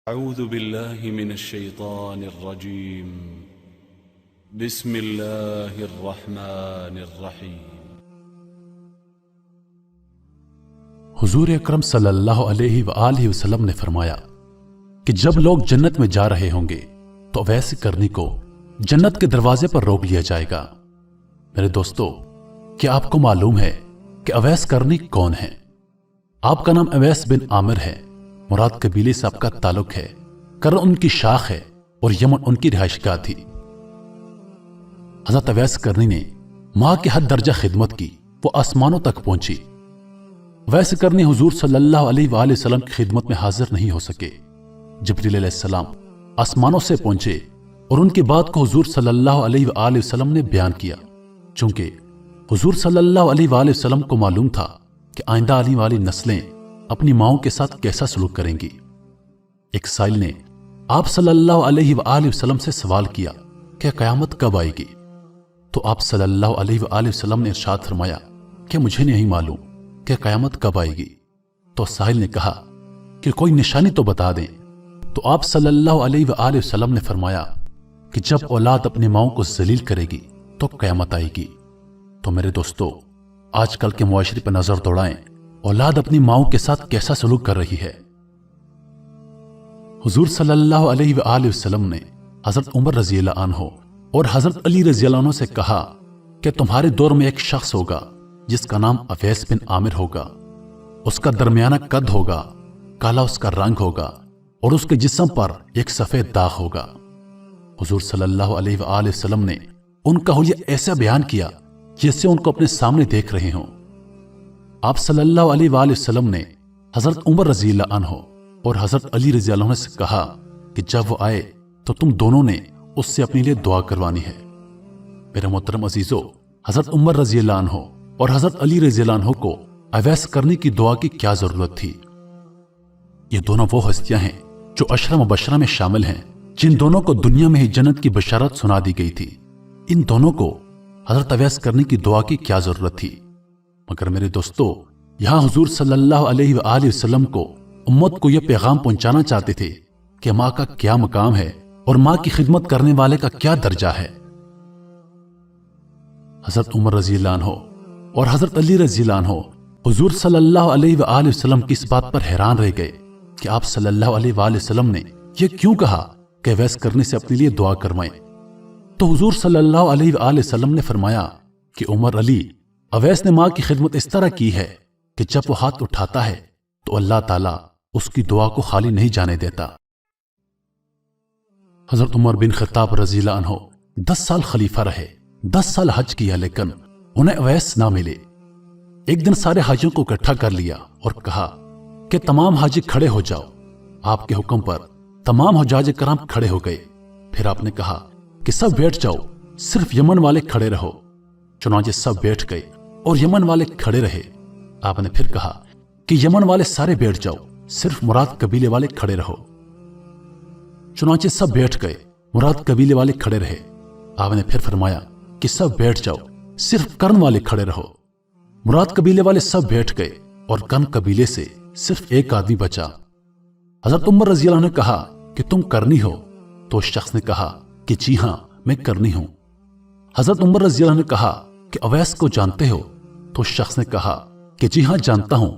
أعوذ بالله من الشيطان الرجيم بسم الله الرحمن الرحيم حضور اکرم صلی اللہ علیہ وآلہ وسلم نے فرمایا کہ جب لوگ جنت میں جا رہے ہوں گے تو اویس کرنی کو جنت کے دروازے پر روک لیا جائے گا۔ میرے دوستو، کیا آپ کو معلوم ہے کہ اویس کرنی کون ہے؟ آپ کا نام اویس بن عامر ہے۔ مراد قبیلے سے آپ کا تعلق ہے، کرن ان کی شاخ ہے اور یمن ان کی رہائش گاہ تھی۔ حضرت اویس کرنی نے ماں کے حد درجہ خدمت کی، وہ آسمانوں تک پہنچی۔ اویس کرنی حضور صلی اللہ علیہ وآلہ وسلم کی خدمت میں حاضر نہیں ہو سکے۔ جبریل علیہ السلام آسمانوں سے پہنچے اور ان کی بات کو حضور صلی اللہ علیہ وآلہ وسلم نے بیان کیا، چونکہ حضور صلی اللہ علیہ وآلہ وسلم کو معلوم تھا کہ آئندہ آنے والی نسلیں اپنی ماؤں کے ساتھ کیسا سلوک کریں گی۔ ایک سائل نے آپ صلی اللہ علیہ وآلہ وسلم سے سوال کیا کہ قیامت کب آئے گی؟ تو آپ صلی اللہ علیہ وآلہ وسلم نے ارشاد فرمایا کہ مجھے نہیں معلوم کہ قیامت کب آئے گی۔ تو سائل نے کہا کہ کوئی نشانی تو بتا دیں۔ تو آپ صلی اللہ علیہ وآلہ وسلم نے فرمایا کہ جب اولاد اپنی ماؤں کو ذلیل کرے گی تو قیامت آئے گی۔ تو میرے دوستو، آج کل کے معاشرے پر نظر دوڑائیں، اولاد اپنی ماؤں کے ساتھ کیسا سلوک کر رہی ہے۔ حضور صلی اللہ علیہ وآلہ وسلم نے حضرت عمر رضی اللہ عنہ اور حضرت علی رضی اللہ عنہ سے کہا کہ تمہارے دور میں ایک شخص ہوگا جس کا نام اویس بن عامر ہوگا۔ اس کا درمیانہ قد ہوگا، کالا اس کا رنگ ہوگا اور اس کے جسم پر ایک سفید داغ ہوگا۔ حضور صلی اللہ علیہ وآلہ وسلم نے ان کا حلیہ ایسا بیان کیا جیسے ان کو اپنے سامنے دیکھ رہے ہوں۔ آپ صلی اللہ علیہ وآلہ وسلم نے حضرت عمر رضی اللہ عنہ اور حضرت علی رضی اللہ عنہ سے کہا کہ جب وہ آئے تو تم دونوں نے اس سے اپنے لیے دعا کروانی ہے۔ میرے محترم عزیزو، حضرت عمر رضی اللہ عنہ اور حضرت علی رضی اللہ عنہ کو اویس کرنی کی دعا کی کیا ضرورت تھی؟ یہ دونوں وہ ہستیاں ہیں جو عشرہ مبشرہ میں شامل ہیں، جن دونوں کو دنیا میں ہی جنت کی بشارت سنا دی گئی تھی۔ ان دونوں کو حضرت اویس کرنی کی دعا کی کیا ضرورت تھی؟ مگر میرے دوستو، یہاں حضور صلی اللہ علیہ وآلہ وسلم کو امت کو یہ پیغام پہنچانا چاہتے تھے کہ ماں کا کیا مقام ہے اور ماں کی خدمت کرنے والے کا کیا درجہ ہے۔ حضرت عمر رضی اللہ عنہ اور حضرت علی رضی اللہ عنہ حضور صلی اللہ علیہ وآلہ وسلم کی اس بات پر حیران رہ گئے کہ آپ صلی اللہ علیہ وآلہ وسلم نے یہ کیوں کہا کہ اویس کرنے سے اپنے لیے دعا کروائیں۔ تو حضور صلی اللہ علیہ وآلہ وسلم نے فرمایا کہ عمر، علی، اویس نے ماں کی خدمت اس طرح کی ہے کہ جب وہ ہاتھ اٹھاتا ہے تو اللہ تعالیٰ اس کی دعا کو خالی نہیں جانے دیتا۔ حضرت عمر بن خطاب رضی اللہ عنہ 10 سال خلیفہ رہے، 10 سال حج کیا، لیکن انہیں اویس نہ ملے۔ ایک دن سارے حاجیوں کو اکٹھا کر لیا اور کہا کہ تمام حاجی کھڑے ہو جاؤ۔ آپ کے حکم پر تمام حجاج کرام کھڑے ہو گئے۔ پھر آپ نے کہا کہ سب بیٹھ جاؤ، صرف یمن والے کھڑے رہو۔ چنانچہ سب بیٹھ گئے اور یمن والے کھڑے رہے۔ آپ نے پھر کہا کہ یمن والے سارے بیٹھ جاؤ، صرف مراد قبیلے والے کھڑے رہو۔ چنانچہ سب بیٹھ گئے، مراد قبیلے والے کھڑے رہے۔ آپ نے پھر فرمایا کہ سب بیٹھ جاؤ، صرف کرن والے کھڑے رہو۔ مراد قبیلے والے سب بیٹھ گئے اور کرن قبیلے سے صرف ایک آدمی بچا۔ حضرت عمر رضی اللہ عنہ نے کہا کہ تم کرنی ہو؟ تو اس شخص نے کہا کہ جی ہاں، میں کرنی ہوں۔ حضرت عمر رضی اللہ عنہ نے کہا کہ اویس کو جانتے ہو؟ تو اس شخص نے کہا کہ جی ہاں جانتا ہوں،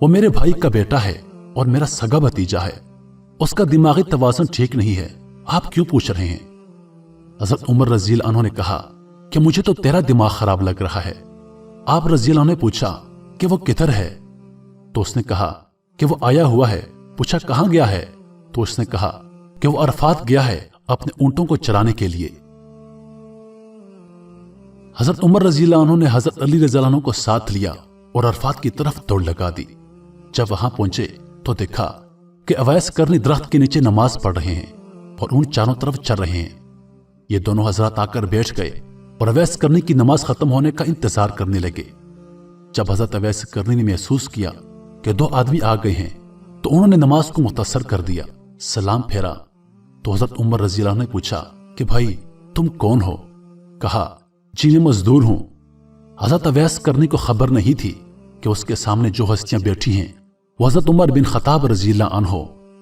وہ میرے بھائی کا بیٹا ہے اور میرا سگا بھتیجا ہے۔ اس کا دماغی توازن ٹھیک نہیں ہے، آپ کیوں پوچھ رہے ہیں؟ حضرت عمر رضی اللہ عنہ نے کہا کہ مجھے تو تیرا دماغ خراب لگ رہا ہے۔ آپ رضی اللہ عنہ نے پوچھا کہ وہ کدھر ہے؟ تو اس نے کہا کہ وہ آیا ہوا ہے۔ پوچھا کہاں گیا ہے؟ تو اس نے کہا کہ وہ عرفات گیا ہے اپنے اونٹوں کو چرانے کے لیے۔ حضرت عمر رضی اللہ عنہ نے حضرت علی رضی اللہ عنہ کو ساتھ لیا اور عرفات کی طرف دوڑ لگا دی۔ جب وہاں پہنچے تو دیکھا کہ اویس کرنی درخت کے نیچے نماز پڑھ رہے ہیں اور اونٹ چاروں طرف چر رہے ہیں۔ یہ دونوں حضرات آ کر بیٹھ گئے اور اویس کرنی کی نماز ختم ہونے کا انتظار کرنے لگے۔ جب حضرت اویس کرنی نے محسوس کیا کہ 2 آدمی آ گئے ہیں تو انہوں نے نماز کو مختصر کر دیا، سلام پھیرا۔ تو حضرت عمر رضی اللہ عنہ نے پوچھا کہ بھائی تم کون ہو؟ کہا جی میں مزدور ہوں۔ حضرت اویس کرنی کو خبر نہیں تھی کہ اس کے سامنے جو ہستیاں بیٹھی ہیں وہ حضرت عمر بن خطاب رضی اللہ عنہ